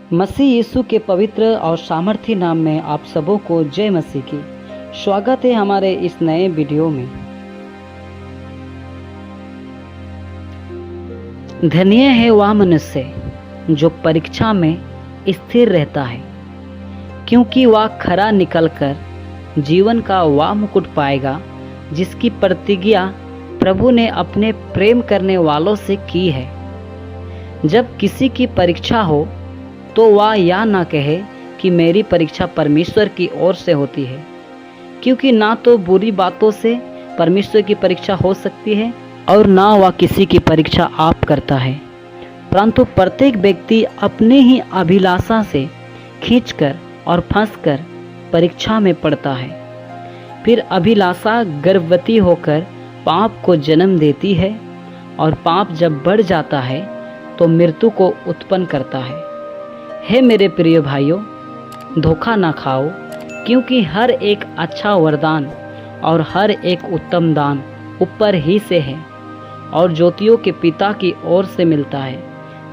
मसीह यीशु के पवित्र और सामर्थी नाम में आप सबों को जय मसीह की। स्वागत है हमारे इस नए वीडियो में। धन्य है वह मनुष्य जो परीक्षा में स्थिर रहता है, क्योंकि वह खरा निकलकर जीवन का वह मुकुट पाएगा जिसकी प्रतिज्ञा प्रभु ने अपने प्रेम करने वालों से की है। जब किसी की परीक्षा हो तो वह यह ना कहे कि मेरी परीक्षा परमेश्वर की ओर से होती है, क्योंकि ना तो बुरी बातों से परमेश्वर की परीक्षा हो सकती है और ना वह किसी की परीक्षा आप करता है, परंतु प्रत्येक व्यक्ति अपने ही अभिलाषा से खींचकर और फंसकर परीक्षा में पड़ता है। फिर अभिलाषा गर्भवती होकर पाप को जन्म देती है और पाप जब बढ़ जाता है तो मृत्यु को उत्पन्न करता है। हे मेरे प्रिय भाइयों, धोखा ना खाओ, क्योंकि हर एक अच्छा वरदान और हर एक उत्तम दान ऊपर ही से है और ज्योतियों के पिता की ओर से मिलता है,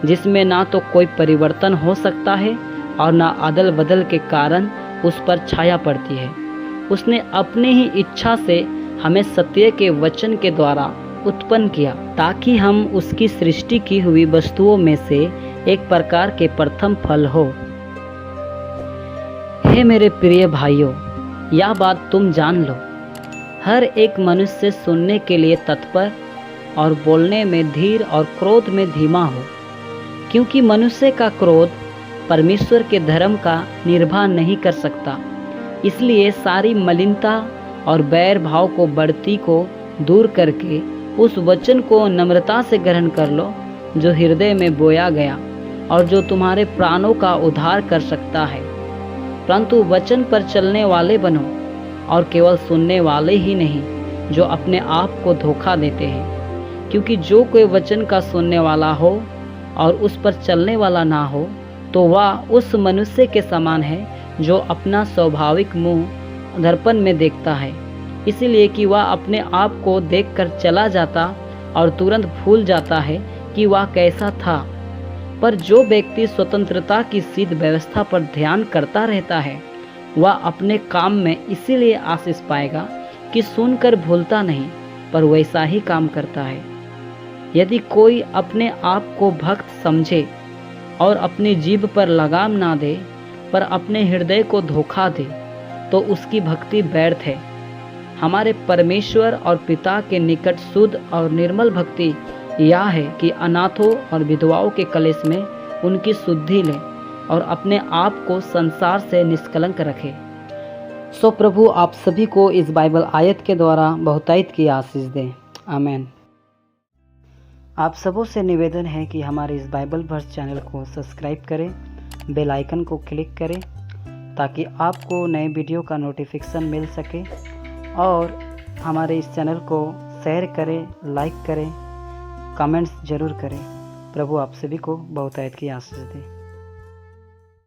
जिसमें ना तो कोई परिवर्तन हो सकता है और ना अदल बदल के कारण उस पर छाया पड़ती है। उसने अपने ही इच्छा से हमें सत्य के वचन के द्वारा उत्पन्न किया, ताकि हम उसकी सृष्टि की हुई वस्तुओं में से एक प्रकार के प्रथम फल हो। हे मेरे प्रिय भाइयों, यह बात तुम जान लो, हर एक मनुष्य सुनने के लिए तत्पर और बोलने में धीर और क्रोध में धीमा हो, क्योंकि मनुष्य का क्रोध परमेश्वर के धर्म का निर्वाह नहीं कर सकता। इसलिए सारी मलिनता और बैर भाव को बढ़ती को दूर करके उस वचन को नम्रता से ग्रहण कर लो जो हृदय में बोया गया और जो तुम्हारे प्राणों का उद्धार कर सकता है। परंतु वचन पर चलने वाले बनो और केवल सुनने वाले ही नहीं जो अपने आप को धोखा देते हैं, क्योंकि जो कोई वचन का सुनने वाला हो और उस पर चलने वाला ना हो तो वह उस मनुष्य के समान है जो अपना स्वाभाविक मुंह दर्पण में देखता है, इसलिए कि वह अपने आप को देखकर चला जाता और तुरंत भूल जाता है कि वह कैसा था। पर जो व्यक्ति स्वतंत्रता की सिद्ध व्यवस्था पर ध्यान करता रहता है, वह अपने काम में इसीलिए आशीष पाएगा कि सुनकर भूलता नहीं, पर वैसा ही काम करता है। यदि कोई अपने आप को भक्त समझे और अपनी जीभ पर लगाम ना दे, पर अपने हृदय को धोखा दे, तो उसकी भक्ति व्यर्थ है। हमारे परमेश्वर और पिता के निकट शुद्ध और निर्मल भक्ति यह है कि अनाथों और विधवाओं के कलेश में उनकी शुद्धि लें और अपने आप को संसार से निष्कलंक रखें। सो प्रभु आप सभी को इस बाइबल आयत के द्वारा बहुतायत की आशीष दें। आमीन। आप सबों से निवेदन है कि हमारे इस बाइबल वर्स चैनल को सब्सक्राइब करें, बेल आइकन को क्लिक करें, ताकि आपको नए वीडियो का नोटिफिकेशन मिल सके, और हमारे इस चैनल को शेयर करें, लाइक करें, कमेंट्स ज़रूर करें। प्रभु आप सभी को बहुतायत की आशीष दे।